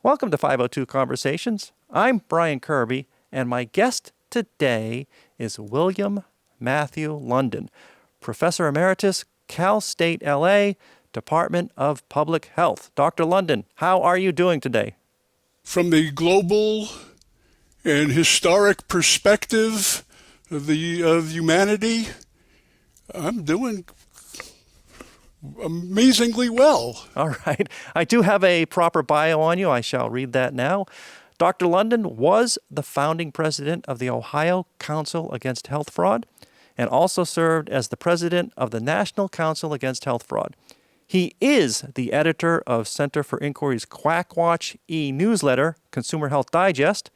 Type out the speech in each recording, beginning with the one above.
Welcome to 502 Conversations. I'm Brian Kirby, and my guest today is William Matthew London, Professor Emeritus, Cal State LA, Department of Public Health. Dr. London, how are you doing today? From the global and historic perspective of humanity, I'm doing amazingly well. All right. I do have a proper bio on you. I shall read that now. Dr. London was the founding president of the Ohio Council Against Health Fraud and also served as the president of the National Council Against Health Fraud. He is the editor of Center for Inquiry's Quackwatch e-newsletter, Consumer Health Digest,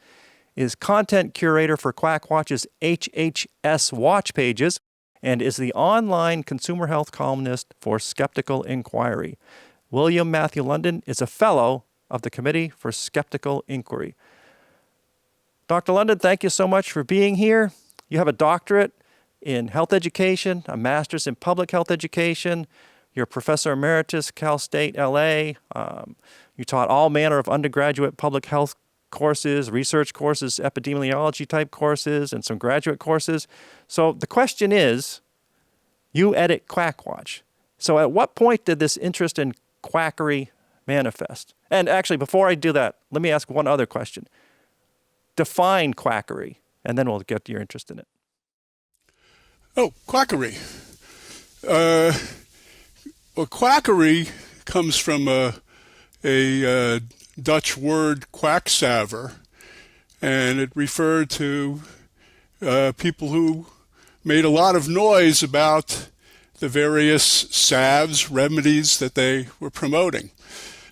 is content curator for Quackwatch's HHS Watch pages, and is the online consumer health columnist for Skeptical Inquiry. William Matthew London is a fellow of the Committee for Skeptical Inquiry. Dr. London, thank you so much for being here. You have a doctorate in health education, a master's in public health education. You're Professor Emeritus, Cal State LA. You taught all manner of undergraduate public health courses, research courses, epidemiology type courses, and some graduate courses. So the question is, you edit Quackwatch. So at what point did this interest in quackery manifest? And actually, before I do that, let me ask one other question. Define quackery, and then we'll get to your interest in it. Oh, quackery. Well, quackery comes from a Dutch word, quacksalver, and it referred to people who made a lot of noise about the various salves, remedies that they were promoting.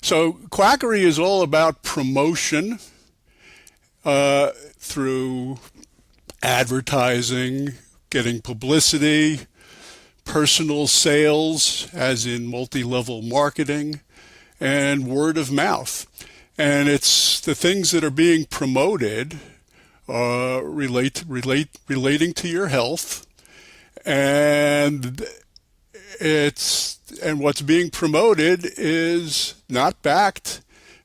So quackery is all about promotion through advertising, getting publicity, personal sales, as in multi-level marketing, and word of mouth. And it's the things that are being promoted relating to your health, and what's being promoted is not backed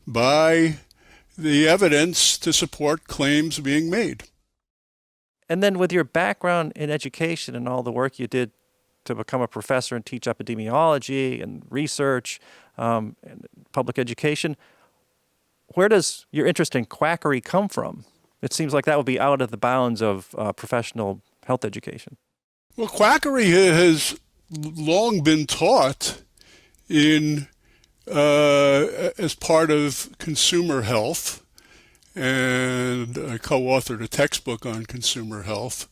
by the evidence to support claims being made. And then with your background in education and all the work you did to become a professor and teach epidemiology and research and public education, where does your interest in quackery come from? It seems like that would be out of the bounds of professional health education. Well, quackery has long been taught as part of consumer health, and I co-authored a textbook on consumer health.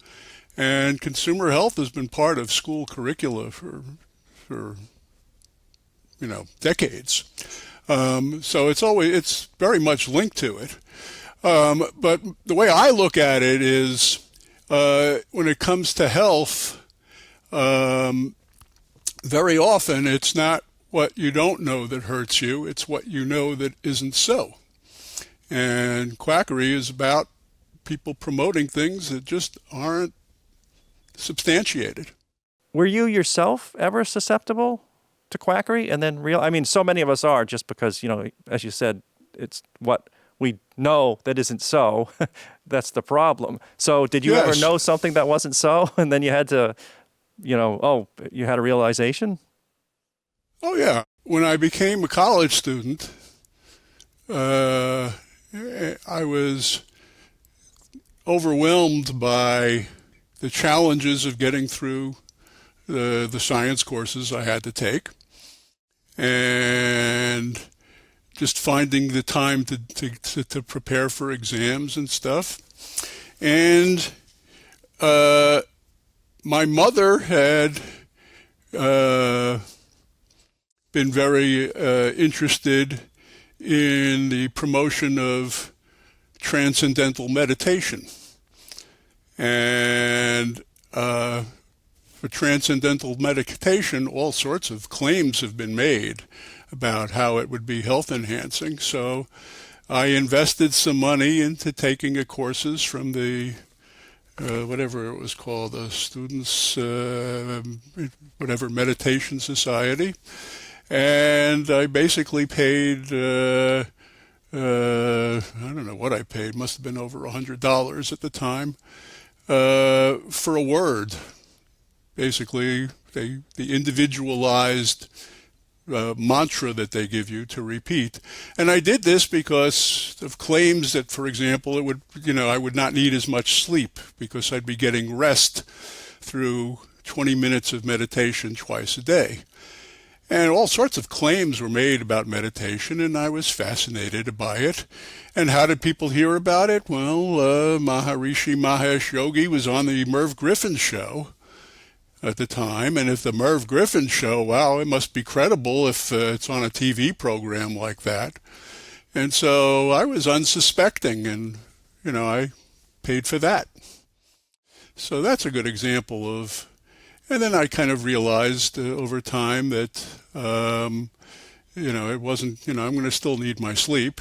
And consumer health has been part of school curricula for decades. So it's very much linked to it. But the way I look at it is, when it comes to health, very often it's not what you don't know that hurts you, it's what you know that isn't so. And quackery is about people promoting things that just aren't substantiated. Were you yourself ever susceptible to quackery? And then so many of us are, just because, as you said, it's what we know that isn't so. That's the problem. So did you ever know something that wasn't so, and then you had to, you had a realization? Oh, yeah. When I became a college student, I was overwhelmed by the challenges of getting through the science courses I had to take, and just finding the time to prepare for exams and stuff. And my mother had been very interested in the promotion of transcendental meditation. And for transcendental meditation, all sorts of claims have been made about how it would be health enhancing. So I invested some money into taking courses from the whatever it was called, the Students, Meditation Society. And I basically paid don't know what I paid, must have been over $100 at the time, for a word. Basically, the individualized mantra that they give you to repeat. And I did this because of claims that, for example, I would not need as much sleep because I'd be getting rest through 20 minutes of meditation twice a day. And all sorts of claims were made about meditation, and I was fascinated by it. And how did people hear about it? Well, Maharishi Mahesh Yogi was on the Merv Griffin show at the time, and if the Merv Griffin show, wow, it must be credible if it's on a TV program like that. And so I was unsuspecting, and, I paid for that. So that's a good example of, and then I kind of realized over time that, it wasn't, I'm going to still need my sleep.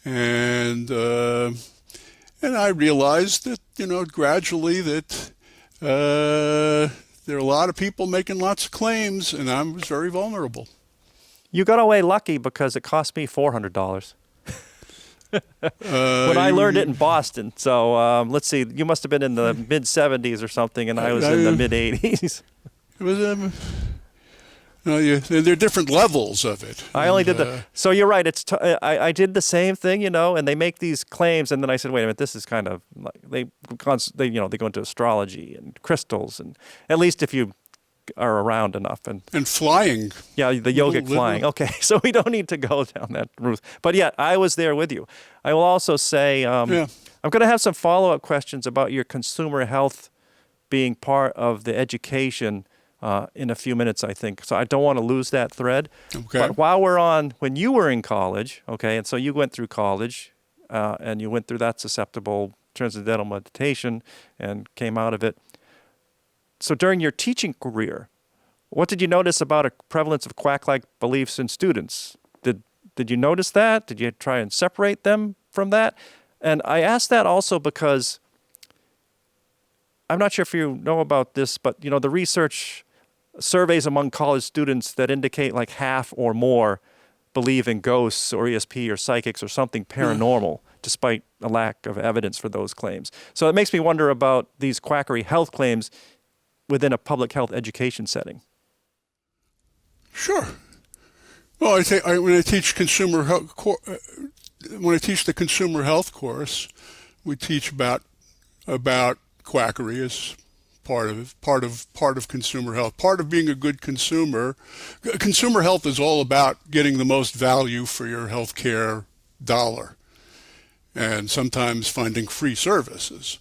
And I realized that, gradually that there are a lot of people making lots of claims, and I was very vulnerable. You got away lucky because it cost me $400 when I learned it in Boston. So let's see, you must have been in the mid-'70s or something, and I was in the mid-'80s. It was there are different levels of it. I only did so you're right. I did the same thing, and they make these claims, and then I said, wait a minute, this is kind of like they go into astrology and crystals, and at least if you are around enough and flying. Yeah, the yogic flying. Okay, so we don't need to go down that route. But yeah, I was there with you. I will also say I'm going to have some follow-up questions about your consumer health being part of the education in a few minutes, I think. So I don't want to lose that thread. Okay. But while we're on, when you were in college, okay, and so you went through college, and you went through that susceptible transcendental meditation and came out of it. So during your teaching career, what did you notice about a prevalence of quack-like beliefs in students? Did you notice that? Did you try and separate them from that? And I ask that also because I'm not sure if you know about this, but the research surveys among college students that indicate like half or more believe in ghosts or ESP or psychics or something paranormal, despite a lack of evidence for those claims. So it makes me wonder about these quackery health claims within a public health education setting. Sure. Well, when I teach consumer health, when I teach the consumer health course, we teach about quackery as part of consumer health. Part of being a good consumer. Consumer health is all about getting the most value for your healthcare dollar, and sometimes finding free services.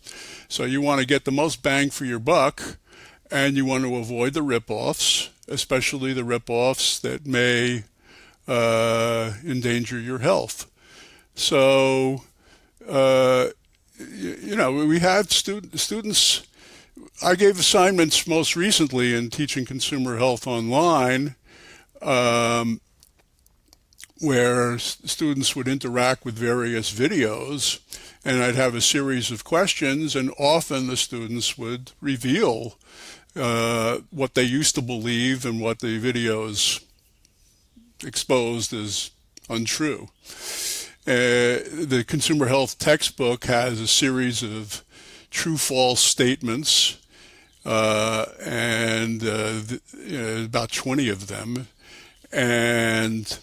So you want to get the most bang for your buck, and you want to avoid the rip-offs, especially the rip-offs that may endanger your health. So, we have students. I gave assignments most recently in teaching consumer health online, where students would interact with various videos, and I'd have a series of questions, and often the students would reveal what they used to believe and what the videos exposed as untrue. The consumer health textbook has a series of true-false statements, and about 20 of them, and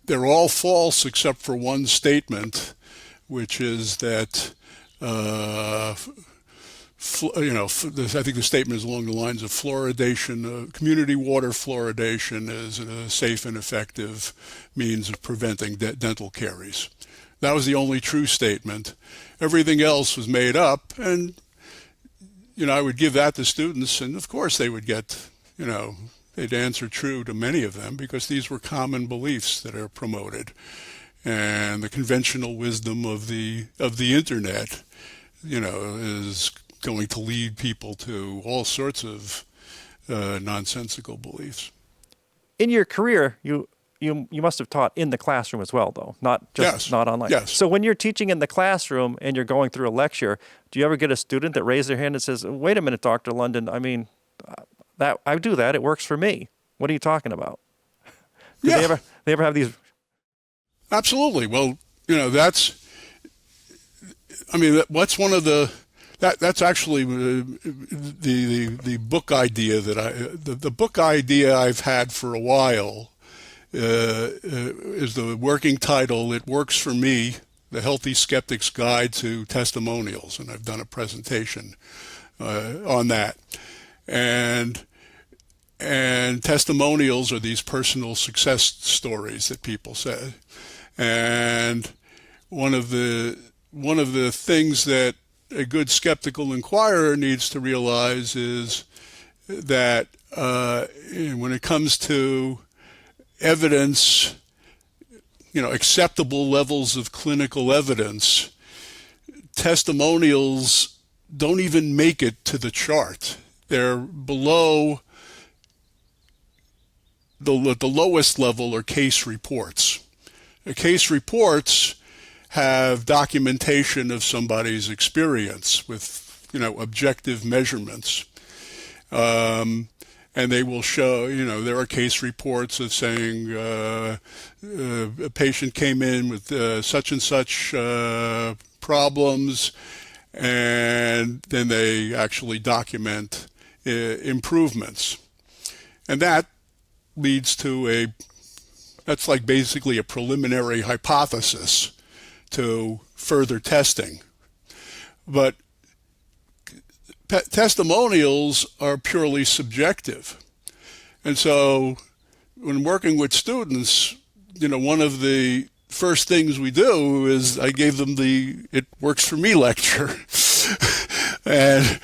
they're all false except for one statement, which is that I think the statement is along the lines of fluoridation. Community water fluoridation is a safe and effective means of preventing dental caries. That was the only true statement. Everything else was made up, and I would give that to students, and of course they would get, they'd answer true to many of them because these were common beliefs that are promoted, and the conventional wisdom of the internet, is going to lead people to all sorts of nonsensical beliefs. In your career, you must have taught in the classroom as well, though, not online. Yes. So when you're teaching in the classroom and you're going through a lecture, do you ever get a student that raises their hand and says, "Wait a minute, Dr. London, I mean, that I do that. It works for me. What are you talking about?" They ever have these? Absolutely. Well, what's one of that's actually the book idea the book idea I've had for a while is the working title. It Works for Me: The Healthy Skeptic's Guide to Testimonials, and I've done a presentation on that. And testimonials are these personal success stories that people say. And one of the things that a good skeptical inquirer needs to realize is that when it comes to evidence, acceptable levels of clinical evidence, testimonials don't even make it to the chart. They're below the lowest level are case reports. Case reports have documentation of somebody's experience with, objective measurements. And they will show, there are case reports of saying a patient came in with such and such problems, and then they actually document improvements. And that leads to that's like basically a preliminary hypothesis to further testing. But testimonials are purely subjective. And so when working with students, one of the first things we do is I gave them the It Works for Me lecture. And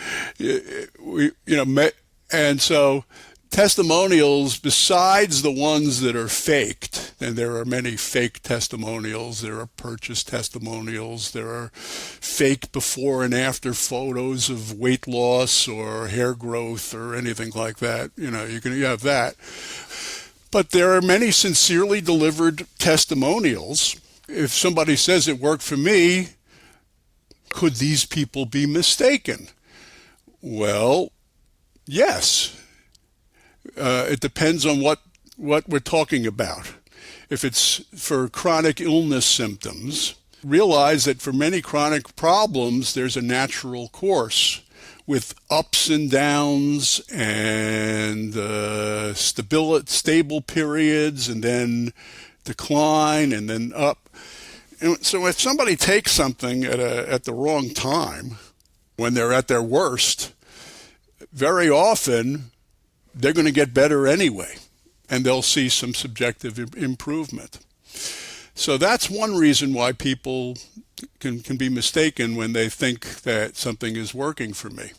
and so testimonials, besides the ones that are faked, and there are many fake testimonials, there are purchase testimonials, there are fake before and after photos of weight loss or hair growth or anything like that. You have that. But there are many sincerely delivered testimonials. If somebody says it worked for me, could these people be mistaken? Well, yes. It depends on what we're talking about. If it's for chronic illness symptoms, realize that for many chronic problems, there's a natural course with ups and downs and stable periods and then decline and then up. And so if somebody takes something at the wrong time, when they're at their worst, very often they're going to get better anyway, and they'll see some subjective improvement. So that's one reason why people can be mistaken when they think that something is working for me.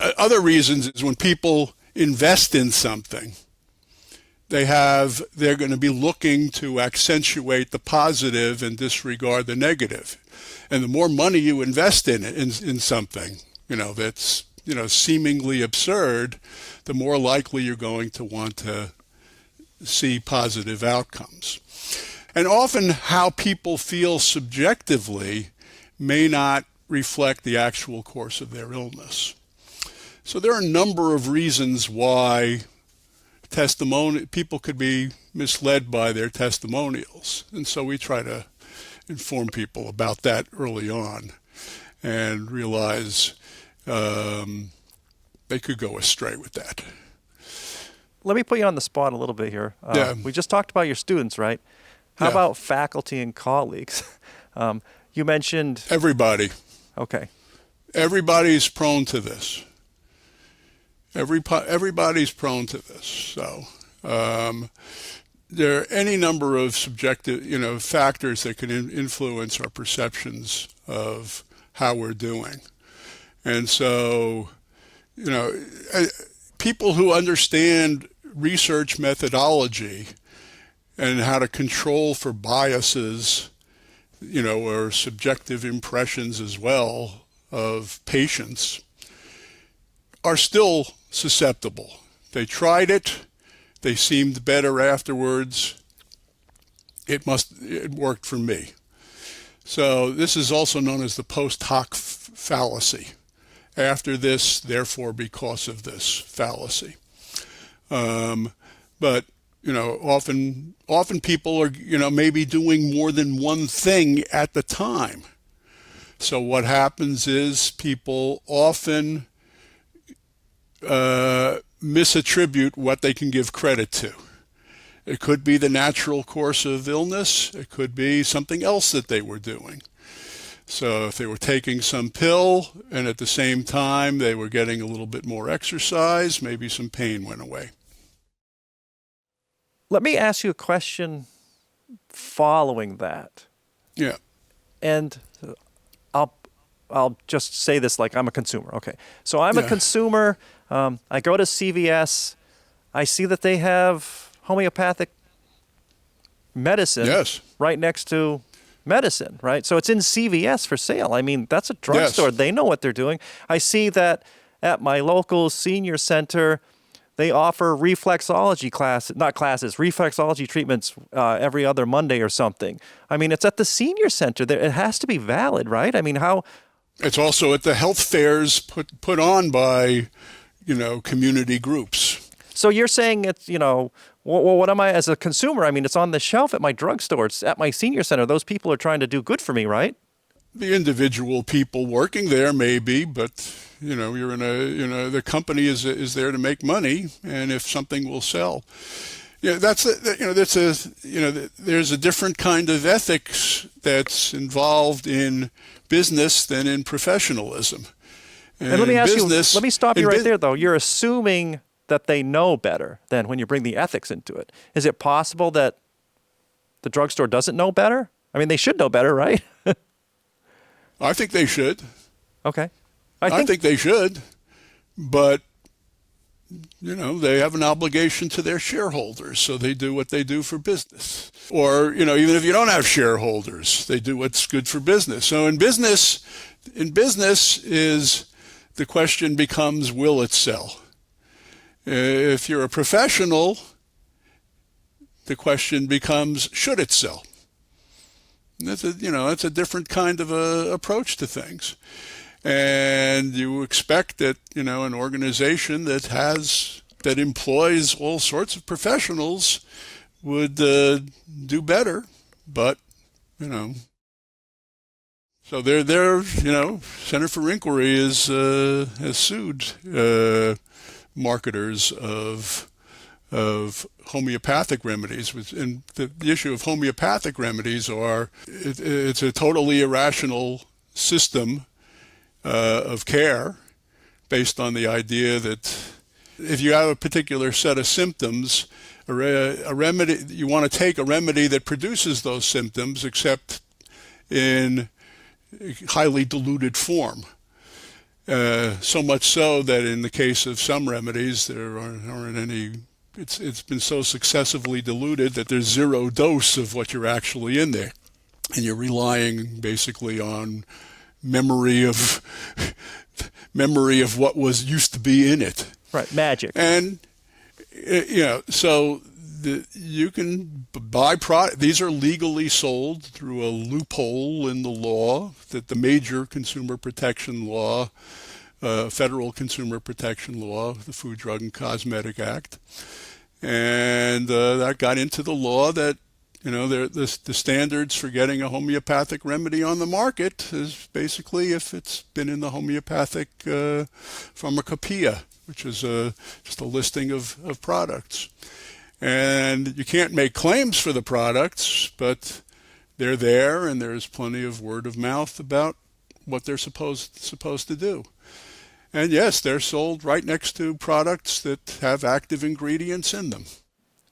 Other reasons is when people invest in something, they're going to be looking to accentuate the positive and disregard the negative. And the more money you invest in something, that's seemingly absurd, the more likely you're going to want to see positive outcomes. And often how people feel subjectively may not reflect the actual course of their illness. So there are a number of reasons why people could be misled by their testimonials. And so we try to inform people about that early on and realize they could go astray with that. Let me put you on the spot a little bit here. Yeah. We just talked about your students, right? How about faculty and colleagues? You mentioned... Everybody. Okay. Everybody's prone to this. Everybody's prone to this. So there are any number of subjective, factors that can influence our perceptions of how we're doing. And so, people who understand research methodology and how to control for biases, or subjective impressions as well of patients, are still susceptible. They tried it, they seemed better afterwards. It worked for me. So this is also known as the post hoc fallacy. After this, therefore because of this fallacy. But often people are, maybe doing more than one thing at the time. So what happens is people often misattribute what they can give credit to. It could be the natural course of illness. It could be something else that they were doing. So if they were taking some pill and at the same time they were getting a little bit more exercise, maybe some pain went away. Let me ask you a question following that. Yeah. And I'll just say this like I'm a consumer. Okay. So I'm a consumer. I go to CVS. I see that they have homeopathic medicine right next to medicine, right? So it's in CVS for sale. I mean, that's a drugstore. They know what they're doing. I see that at my local senior center, they offer reflexology reflexology treatments every other Monday or something. I mean, it's at the senior center. It has to be valid, right? I mean, how? It's also at the health fairs put on by, community groups. So you're saying it's, well, what am I as a consumer? I mean, it's on the shelf at my drugstore. It's at my senior center. Those people are trying to do good for me, right? The individual people working there maybe, but you're in the company is there to make money, and if something will sell, there's a different kind of ethics that's involved in business than in professionalism. And let me ask you, let me stop you right there though. You're assuming that they know better than when you bring the ethics into it. Is it possible that the drugstore doesn't know better? I mean, they should know better, right? I think they should. Okay. I think they should, but they have an obligation to their shareholders, so they do what they do for business. Or, even if you don't have shareholders, they do what's good for business. So in business is the question becomes, will it sell? If you're a professional, the question becomes, should it sell? That's a different kind of a approach to things. And you expect that, an organization that employs all sorts of professionals would do better, but, so they're Center for Inquiry has sued marketers of homeopathic remedies, and the issue of homeopathic remedies it's a totally irrational system of care based on the idea that if you have a particular set of symptoms, a remedy, you want to take a remedy that produces those symptoms, except in highly diluted form. So much so that in the case of some remedies, there aren't any. It's been so successively diluted that there's zero dose of what you're actually in there, and you're relying basically on memory of what was used to be in it. Right, magic. And so you can buy product. These are legally sold through a loophole in the law that the major consumer protection law, federal consumer protection law, the Food, Drug, and Cosmetic Act, and that got into the law that the standards for getting a homeopathic remedy on the market is basically if it's been in the homeopathic pharmacopoeia, which is just a listing of products. And you can't make claims for the products, but they're there, and there's plenty of word of mouth about what they're supposed to do. And yes, they're sold right next to products that have active ingredients in them.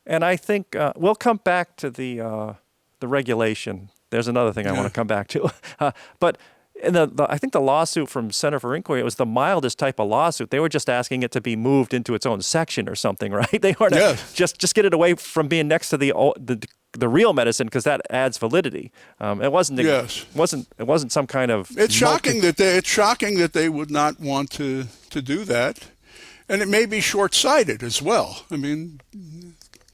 And I think we'll come back to the regulation. There's another thing I want to come back to. But I think the lawsuit from Center for Inquiry, it was the mildest type of lawsuit. They were just asking it to be moved into its own section or something, right? They weren't just get it away from being next to the real medicine, because that adds validity. It wasn't some kind of. It's shocking that they would not want to do that, and it may be short-sighted as well. I mean,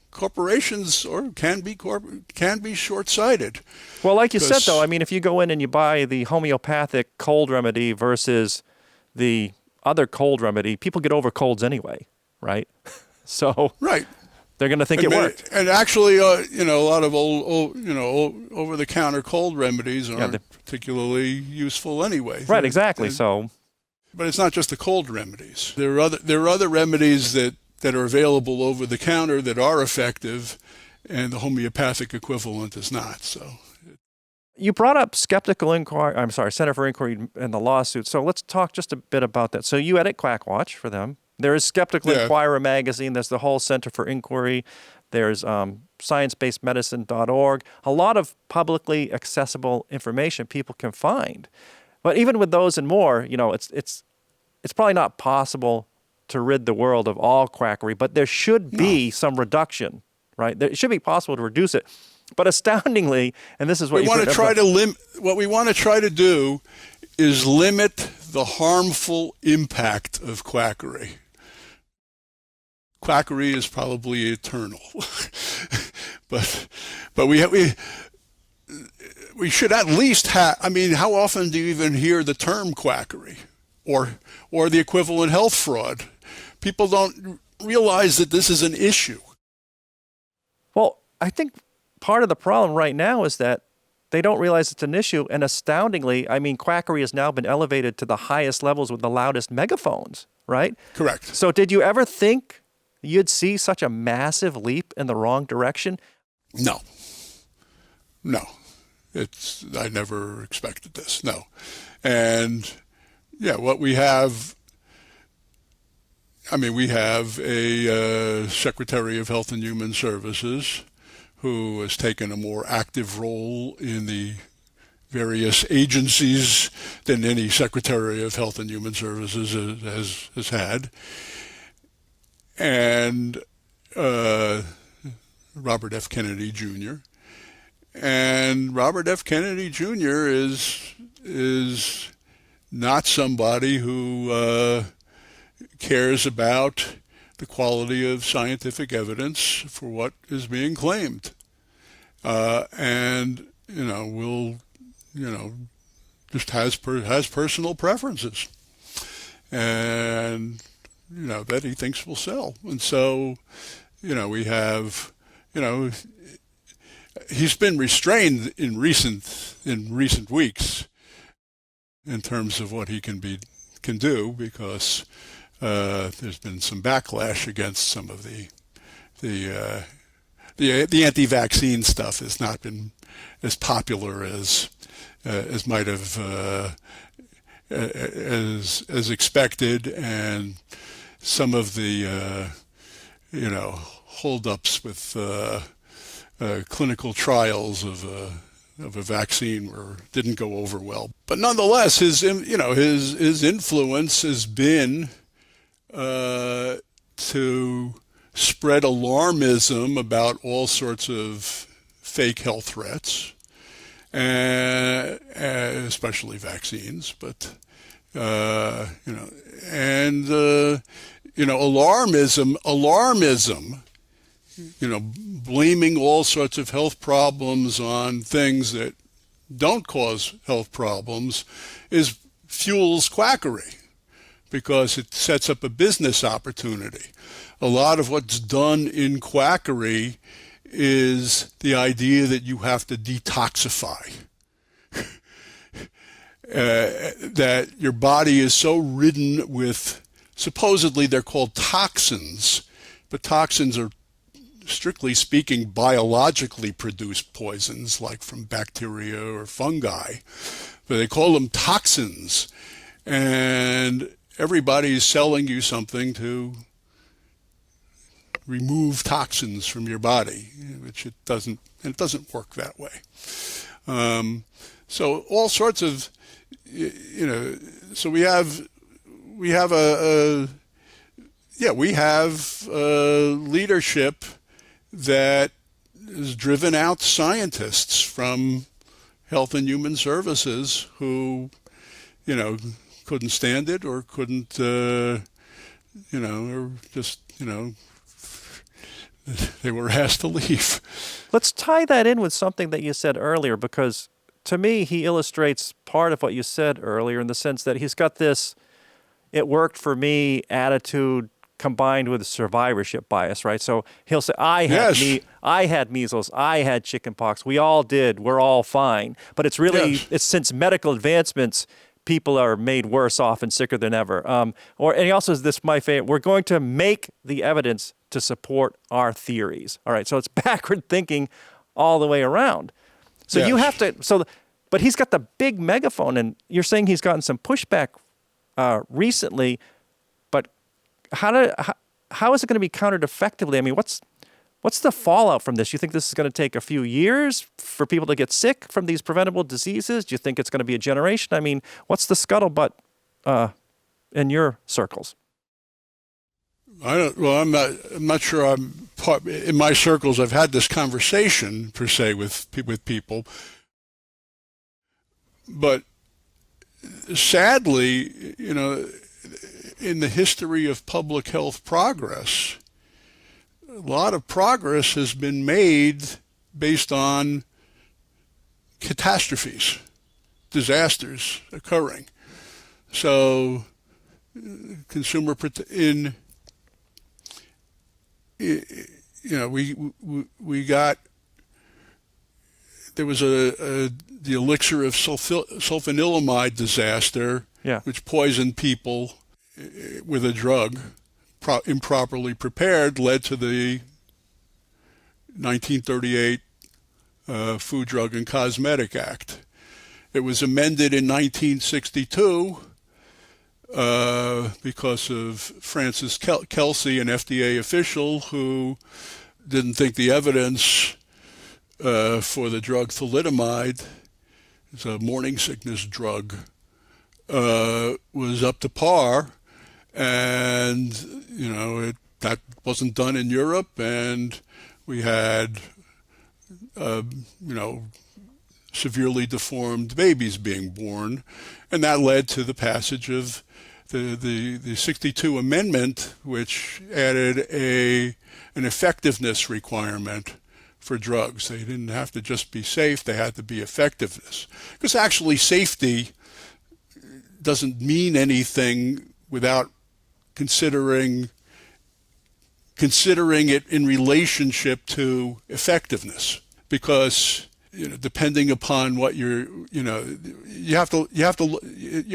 corporations can be short-sighted. Well, like you said, though, I mean, if you go in and you buy the homeopathic cold remedy versus the other cold remedy, people get over colds anyway, right? So right. They're going to think it worked. And actually, a lot of over-the-counter cold remedies aren't particularly useful anyway. Right, exactly. But it's not just the cold remedies. There are other remedies that are available over the counter that are effective, and the homeopathic equivalent is not. So, you brought up Center for Inquiry and the lawsuit. So let's talk just a bit about that. So you edit Quackwatch for them. There is Skeptical Inquirer magazine. There's the whole Center for Inquiry. There's sciencebasedmedicine.org. A lot of publicly accessible information people can find. But even with those and more, it's probably not possible to rid the world of all quackery, but there should be some reduction, right? It should be possible to reduce it. But astoundingly, and this is what what we want to try to do is limit the harmful impact of quackery. Quackery is probably eternal, but we should at least have. I mean, how often do you even hear the term quackery or the equivalent health fraud? People don't realize that this is an issue. Well, I think part of the problem right now is that they don't realize it's an issue. And astoundingly, I mean, quackery has now been elevated to the highest levels with the loudest megaphones, right? Correct. So did you ever think you'd see such a massive leap in the wrong direction? No. I never expected this. No. And what we have, we have a Secretary of Health and Human Services who has taken a more active role in the various agencies than any Secretary of Health and Human Services has had. And Robert F. Kennedy Jr. And Robert F. Kennedy Jr. is not somebody who cares about the quality of scientific evidence for what is being claimed, and just has personal preferences, and that he thinks will sell. And so we have he's been restrained in recent weeks in terms of what he can do, because there's been some backlash against some of the anti-vaccine stuff. Has not been as popular as might have as expected, and some of the holdups with clinical trials of a vaccine didn't go over well. But nonetheless, his influence has been to spread alarmism about all sorts of fake health threats, especially vaccines. But alarmism. Blaming all sorts of health problems on things that don't cause health problems fuels quackery, because it sets up a business opportunity. A lot of what's done in quackery is the idea that you have to detoxify, that your body is so ridden with, supposedly they're called toxins, but toxins are, strictly speaking, biologically produced poisons, like from bacteria or fungi, but they call them toxins. And everybody's selling you something to remove toxins from your body, which it doesn't work that way. So all sorts of, so we have leadership that has driven out scientists from Health and Human Services who, couldn't stand it, or couldn't, or just, they were asked to leave. Let's tie that in with something that you said earlier, because to me, he illustrates part of what you said earlier, in the sense that he's got this "it worked for me" attitude combined with survivorship bias, right? So he'll say, I had measles, I had chickenpox, we all did, we're all fine. But it's really, it's since medical advancements, people are made worse off and sicker than ever. And he also says this, my favorite, we're going to make the evidence to support our theories. All right, so it's backward thinking all the way around. So you have to, but he's got the big megaphone, and you're saying he's gotten some pushback recently, but how is it going to be countered effectively? I mean, what's the fallout from this? You think this is going to take a few years for people to get sick from these preventable diseases? Do you think it's going to be a generation? I mean, what's the scuttlebutt in your circles? I'm not sure I'm part, in my circles. I've had this conversation per se with people, but sadly, you know, in the history of public health progress, a lot of progress has been made based on catastrophes, disasters occurring. So, there was the elixir of sulfanilamide disaster, which poisoned people with a drug improperly prepared, led to the 1938 Food, Drug, and Cosmetic Act. It was amended in 1962 because of Francis Kelsey, an FDA official who didn't think the evidence for the drug thalidomide, it's a morning sickness drug, was up to par, and you know that wasn't done in Europe, and we had severely deformed babies being born, and that led to the passage of the 62 amendment, which added an effectiveness requirement for drugs. They didn't have to just be safe, they had to be effectiveness. Because actually safety doesn't mean anything without considering it in relationship to effectiveness. Because depending upon what you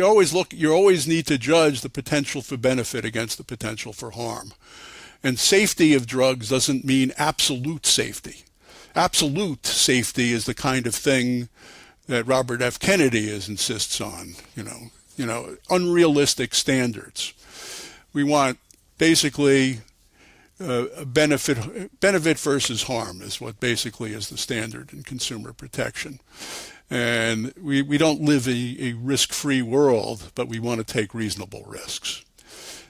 always need to judge the potential for benefit against the potential for harm. And safety of drugs doesn't mean absolute safety. Absolute safety is the kind of thing that Robert F. Kennedy insists on, unrealistic standards. We want basically benefit versus harm is what basically is the standard in consumer protection. And we don't live a risk-free world, but we want to take reasonable risks.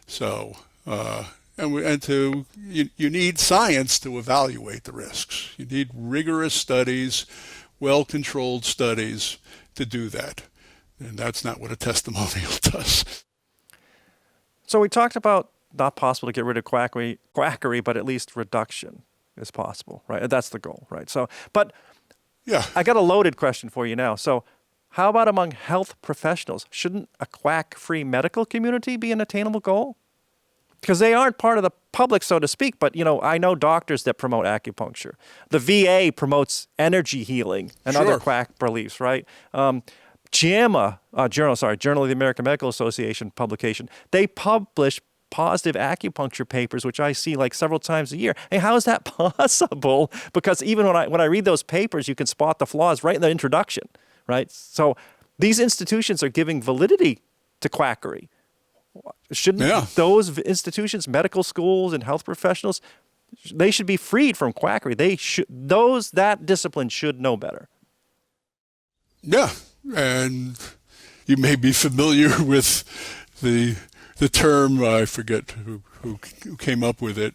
So, you need science to evaluate the risks. You need rigorous studies, well-controlled studies to do that. And that's not what a testimonial does. So we talked about not possible to get rid of quackery, but at least reduction is possible, right? That's the goal, right? So, but I got a loaded question for you now. So how about among health professionals? Shouldn't a quack-free medical community be an attainable goal? Because they aren't part of the public, so to speak, but, I know doctors that promote acupuncture. The VA promotes energy healing and other quack beliefs, right? JAMA, Journal of the American Medical Association publication, they publish positive acupuncture papers, which I see like several times a year. Hey, how is that possible? Because even when I read those papers, you can spot the flaws right in the introduction, right? So these institutions are giving validity to quackery. Shouldn't those institutions, medical schools and health professionals, they should be freed from quackery. That discipline should know better. Yeah, and you may be familiar with the term, I forget who came up with it,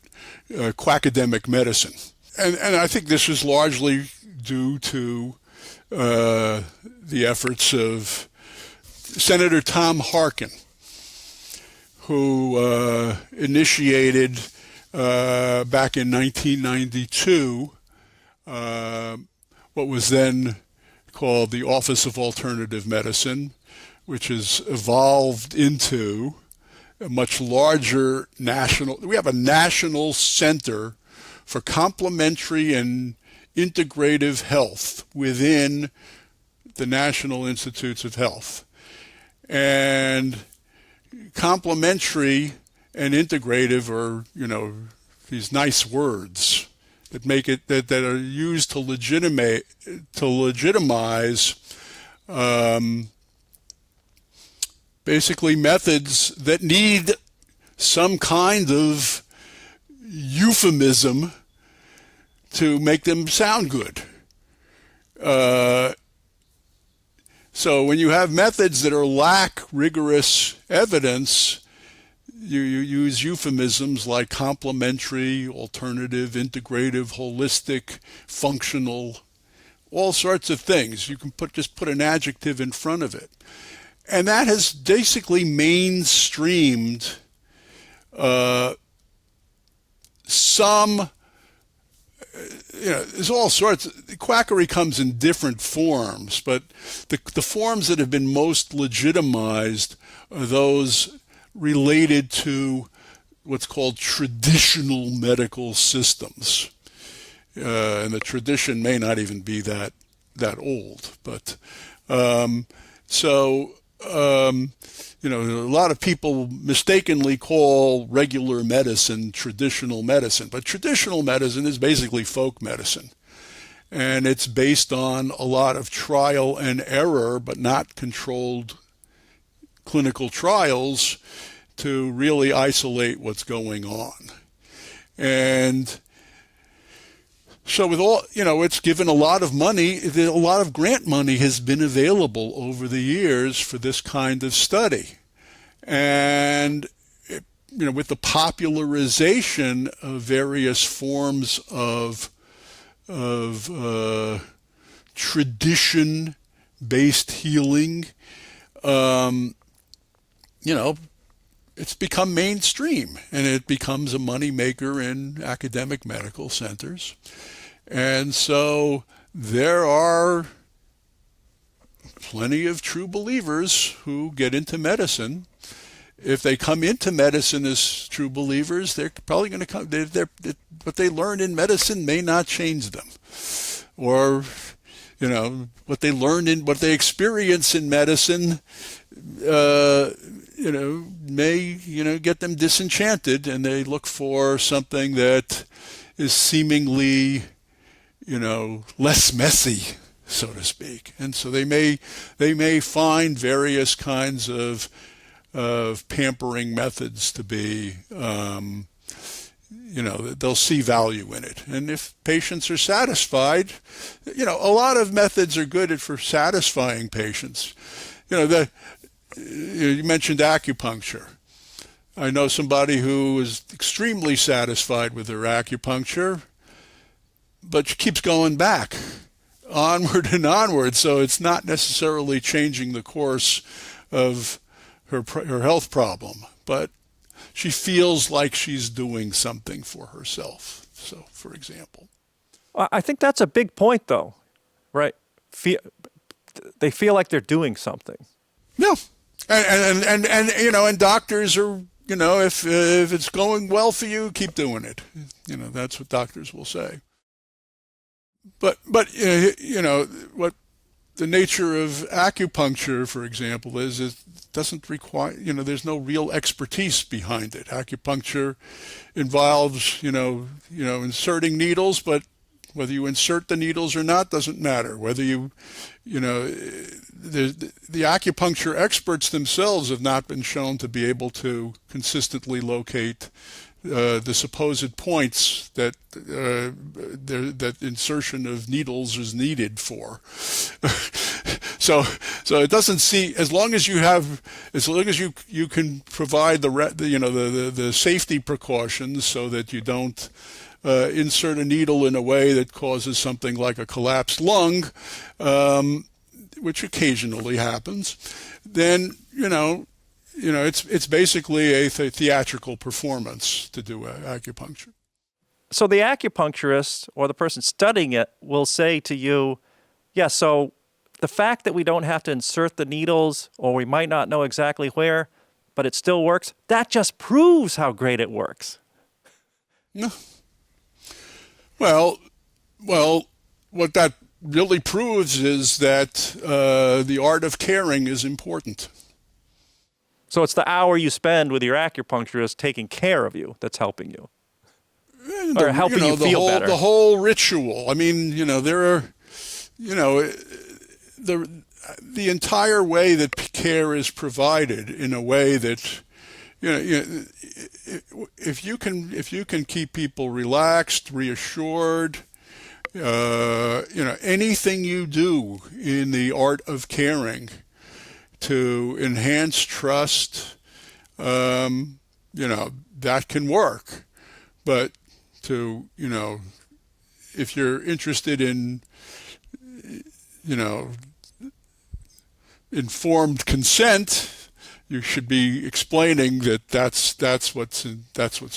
quackademic medicine. And I think this is largely due to the efforts of Senator Tom Harkin, who initiated back in 1992 what was then called the Office of Alternative Medicine, which has evolved into a much larger we have a national center for complementary and integrative health within the National Institutes of Health. And complementary and integrative are, these nice words that make it that are used to legitimize basically methods that need some kind of euphemism to make them sound good. So when you have methods that lack rigorous evidence, you use euphemisms like complementary, alternative, integrative, holistic, functional, all sorts of things. You can just put an adjective in front of it. And that has basically mainstreamed there's all sorts. Quackery comes in different forms, but the forms that have been most legitimized are those related to what's called traditional medical systems. And the tradition may not even be that old, but a lot of people mistakenly call regular medicine traditional medicine, but traditional medicine is basically folk medicine. And it's based on a lot of trial and error, but not controlled clinical trials to really isolate what's going on. And so with all, it's given a lot of money, a lot of grant money has been available over the years for this kind of study. And, with the popularization of various forms of tradition-based healing, it's become mainstream, and it becomes a moneymaker in academic medical centers. And so there are plenty of true believers who get into medicine. If they come into medicine as true believers, they're probably going to come. What they learn in medicine may not change them, or what they experience in medicine, may get them disenchanted, and they look for something that is seemingly less messy, so to speak. And so they may find various kinds of pampering methods to be, they'll see value in it. And if patients are satisfied, a lot of methods are good for satisfying patients. You mentioned acupuncture. I know somebody who is extremely satisfied with her acupuncture, but she keeps going back onward and onward. So it's not necessarily changing the course of her health problem, but she feels like she's doing something for herself. So, for example. I think that's a big point, though, right? They feel like they're doing something. Yeah. And doctors are, if it's going well for you, keep doing it. That's what doctors will say. But what the nature of acupuncture, for example, is it doesn't require, there's no real expertise behind it. Acupuncture involves, inserting needles, but whether you insert the needles or not doesn't matter. Whether the acupuncture experts themselves have not been shown to be able to consistently locate the supposed points that that insertion of needles is needed for. So it doesn't see, as long as you can provide the safety precautions so that you don't insert a needle in a way that causes something like a collapsed lung, which occasionally happens, then it's basically a theatrical performance to do acupuncture. So the acupuncturist or the person studying it will say to you, yeah, so the fact that we don't have to insert the needles, or we might not know exactly where, but it still works. That just proves how great it works. No. Well, what that really proves is that the art of caring is important. So it's the hour you spend with your acupuncturist taking care of you that's helping you. Or helping you feel better. The whole ritual. I mean, there are, the entire way that care is provided in a way that, if you can keep people relaxed, reassured, anything you do in the art of caring to enhance trust, that can work. But if you're interested in, informed consent, you should be explaining that that's what's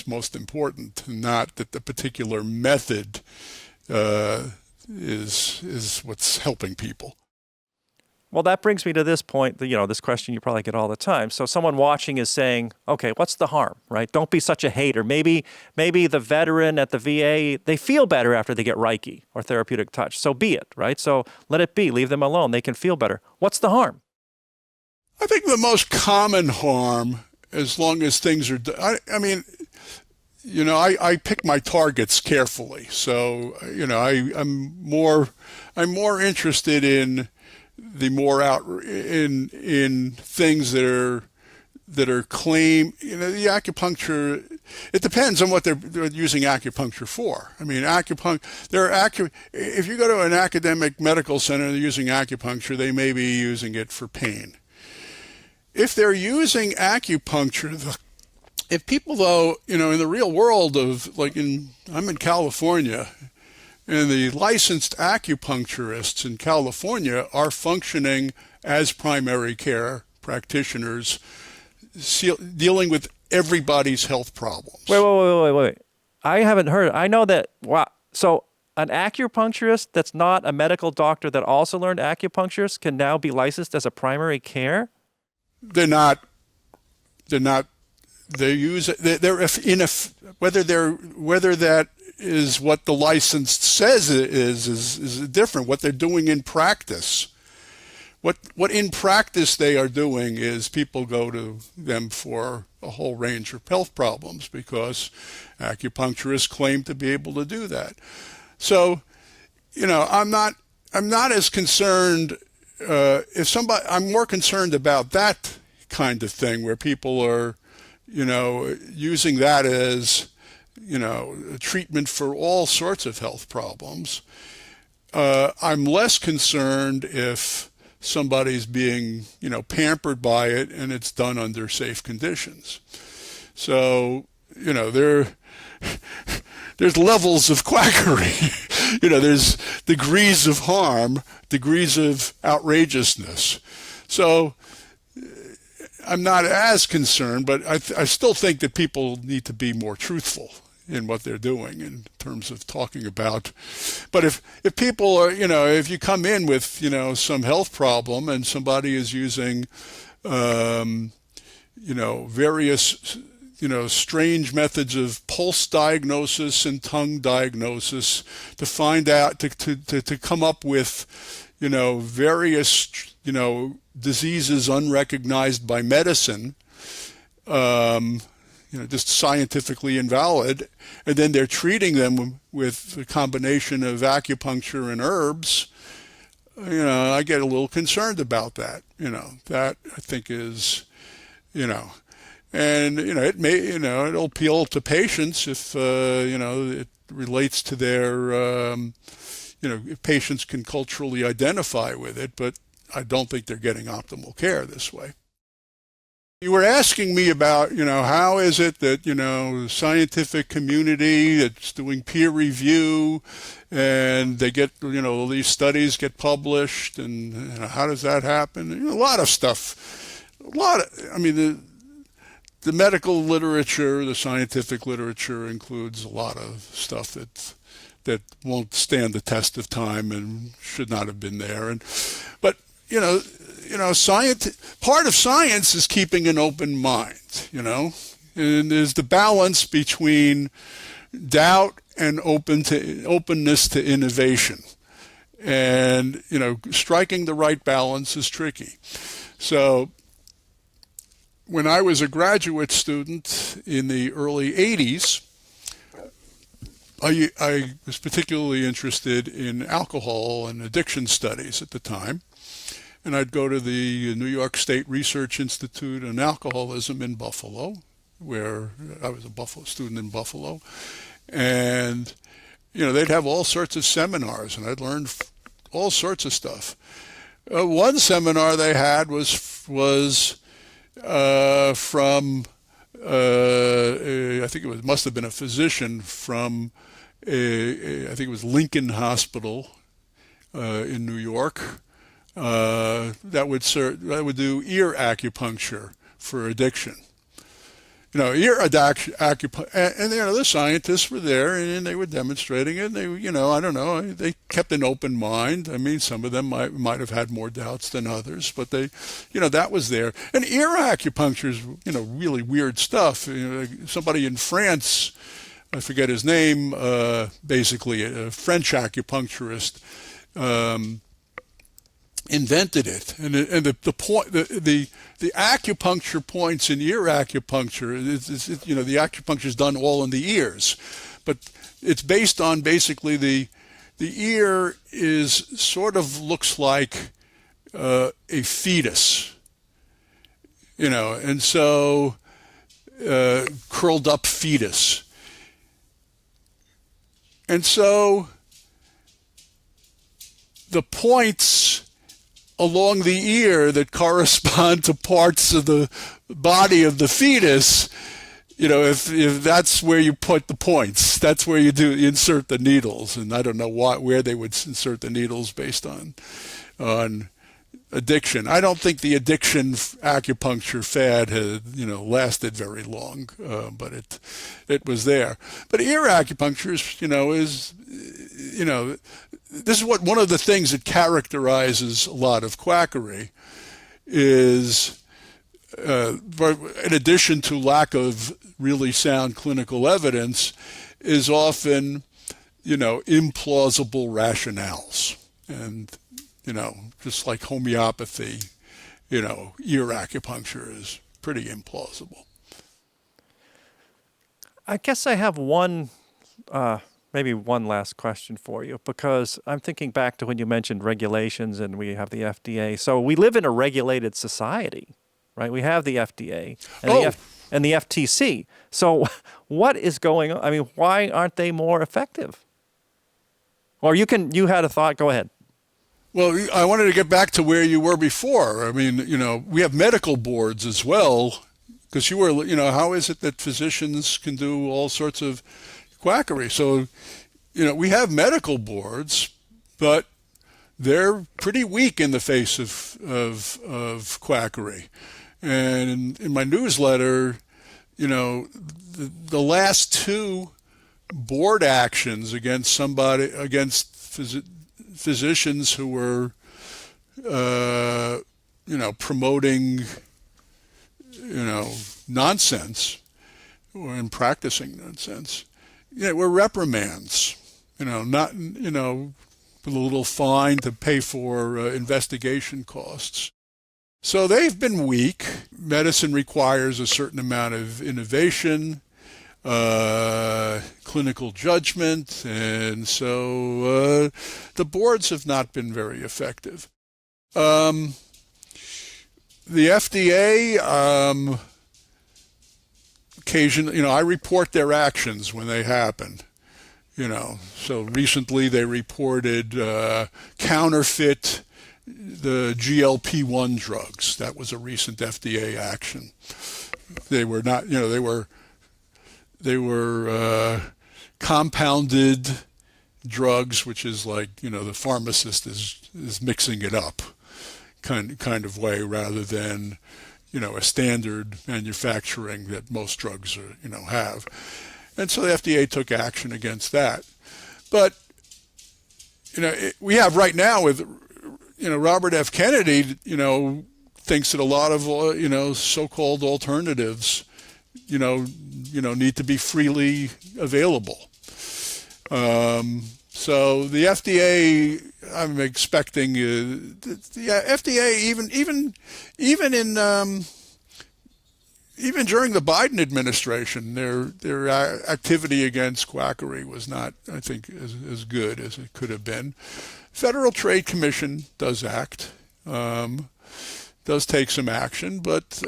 most important, and not that the particular method is what's helping people. Well, that brings me to this point, this question you probably get all the time. So someone watching is saying, okay, what's the harm, right? Don't be such a hater. Maybe the veteran at the VA, they feel better after they get Reiki or therapeutic touch. So be it, right? So let it be. Leave them alone. They can feel better. What's the harm? I think the most common harm, as long as things are, I pick my targets carefully. So, I'm more interested in the more in things that are claim. The acupuncture, it depends on what they're using acupuncture for. I mean, if you go to an academic medical center and they're using acupuncture, they may be using it for pain. If they're using acupuncture, if people, though, in the real world I'm in California, and the licensed acupuncturists in California are functioning as primary care practitioners, dealing with everybody's health problems. Wait. I haven't heard. I know that. Wow. So an acupuncturist that's not a medical doctor that also learned acupuncturist can now be licensed as a primary care? They're not. They use it. Whether that is what the license says is different. What they're doing in practice, what in practice they are doing is people go to them for a whole range of health problems because acupuncturists claim to be able to do that. So, I'm not as concerned. I'm more concerned about that kind of thing where people are, using that as, a treatment for all sorts of health problems. I'm less concerned if somebody's being, pampered by it and it's done under safe conditions. So, there's levels of quackery. There's degrees of harm, degrees of outrageousness. So I'm not as concerned, but I still think that people need to be more truthful in what they're doing in terms of talking about. But if people are, if you come in with, some health problem and somebody is using, various, strange methods of pulse diagnosis and tongue diagnosis to find out, to come up with, various, diseases unrecognized by medicine, just scientifically invalid, and then they're treating them with a combination of acupuncture and herbs, I get a little concerned about that. That I think is, and, it may, it'll appeal to patients if, it relates to their, if patients can culturally identify with it, but I don't think they're getting optimal care this way. You were asking me about, how is it that, the scientific community that's doing peer review and they get, these studies get published, and how does that happen? A lot of stuff. The medical literature, the scientific literature includes a lot of stuff that won't stand the test of time and should not have been there. But part of science is keeping an open mind, and there's the balance between doubt and openness to innovation. And, striking the right balance is tricky. So when I was a graduate student in the early 80s, I was particularly interested in alcohol and addiction studies at the time. And I'd go to the New York State Research Institute on Alcoholism in Buffalo, where I was a student in Buffalo. And, they'd have all sorts of seminars, and I'd learn all sorts of stuff. One seminar they had was from, I think must have been a physician from, I think it was Lincoln Hospital in New York, that would do ear acupuncture for addiction. Ear acupuncture, and the scientists were there, and they were demonstrating it. And they, I don't know, they kept an open mind. I mean, some of them might have had more doubts than others, but they, that was there. And ear acupuncture is, really weird stuff. Somebody in France, I forget his name, basically a French acupuncturist, invented it, and the acupuncture points in ear acupuncture the acupuncture is done all in the ears, but it's based on basically the ear is sort of looks like a fetus, and so curled up fetus, and so the points along the ear that correspond to parts of the body of the fetus, if that's where you put the points, that's where you insert the needles. And I don't know where they would insert the needles based on addiction. I don't think the addiction acupuncture fad had lasted very long, but it was there. But ear acupuncture is this is one of the things that characterizes a lot of quackery is, in addition to lack of really sound clinical evidence, is often, implausible rationales. And, just like homeopathy, ear acupuncture is pretty implausible. I guess I have maybe one last question for you, because I'm thinking back to when you mentioned regulations and we have the FDA. So we live in a regulated society, right? We have the FDA and the FTC. So what is going on? I mean, why aren't they more effective? Or you had a thought, go ahead. Well, I wanted to get back to where you were before. I mean, we have medical boards as well, because how is it that physicians can do all sorts of quackery? So, we have medical boards, but they're pretty weak in the face of quackery. And in my newsletter, the last two board actions against physicians who were, promoting, nonsense and practicing nonsense, were reprimands, not, with a little fine to pay for investigation costs. So they've been weak. Medicine requires a certain amount of innovation, clinical judgment, and so the boards have not been very effective. The FDA, occasionally, I report their actions when they happen. So recently they reported counterfeit the GLP-1 drugs. That was a recent FDA action. They were not, they were compounded drugs, which is like, the pharmacist is mixing it up kind of way, rather than, a standard manufacturing that most drugs are, have. And so the FDA took action against that. But, we have right now with, Robert F. Kennedy, thinks that a lot of, so-called alternatives, need to be freely available. So the FDA, I'm expecting the FDA even during the Biden administration, their activity against quackery was not, I think, as good as it could have been. Federal Trade Commission does act, does take some action, but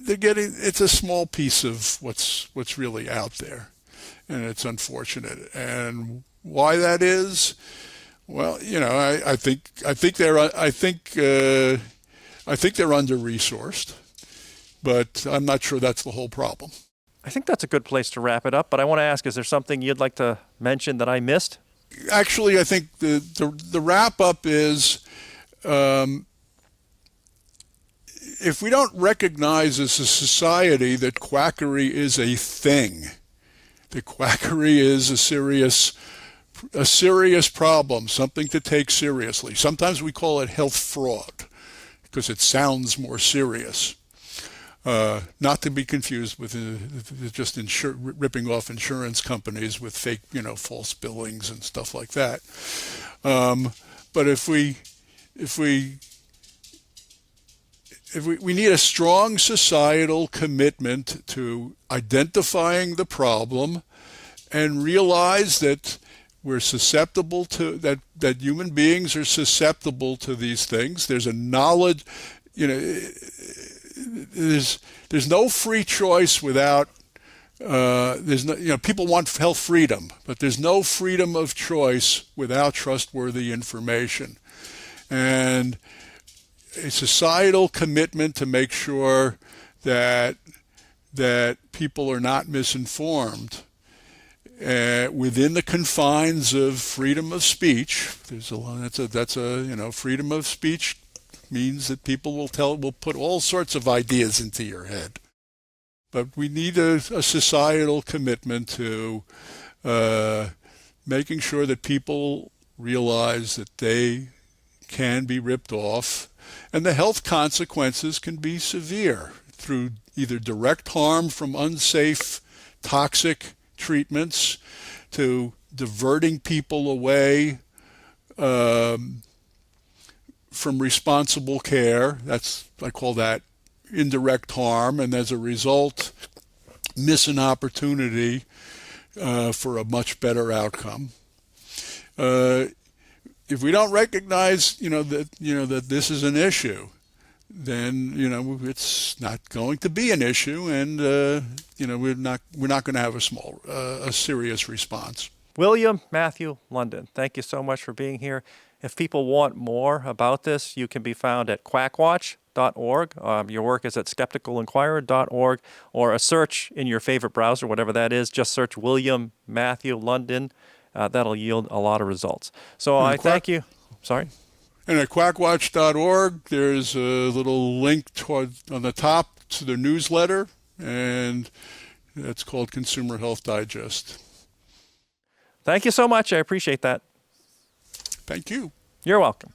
it's a small piece of what's really out there, and it's unfortunate. And why that is, well, I think they're under-resourced, but I'm not sure that's the whole problem. I think that's a good place to wrap it up, but I want to ask, is there something you'd like to mention that I missed? Actually, I think the wrap-up is, if we don't recognize as a society that quackery is a thing, that quackery is a serious problem, something to take seriously. Sometimes we call it health fraud because it sounds more serious. Not to be confused with just ripping off insurance companies with fake, false billings and stuff like that. But if we need a strong societal commitment to identifying the problem and realize that we're susceptible to that human beings are susceptible to these things. There's a knowledge, there's no free choice without people want health freedom, but there's no freedom of choice without trustworthy information. And a societal commitment to make sure that people are not misinformed within the confines of freedom of speech. Freedom of speech means that people will put all sorts of ideas into your head. But we need a societal commitment to making sure that people realize that they can be ripped off, and the health consequences can be severe through either direct harm from unsafe, toxic treatments to diverting people away from responsible care. I call that indirect harm, and as a result, miss an opportunity for a much better outcome. If we don't recognize, that this is an issue, then it's not going to be an issue, and we're not going to have a serious response. William Matthew London, thank you so much for being here. If people want more about this, you can be found at quackwatch.org. Your work is at skepticalinquirer.org, or a search in your favorite browser, whatever that is. Just search William Matthew London. That'll yield a lot of results. So I thank you. Sorry? And at quackwatch.org, there's a little link on the top to the newsletter, and that's called Consumer Health Digest. Thank you so much. I appreciate that. Thank you. You're welcome.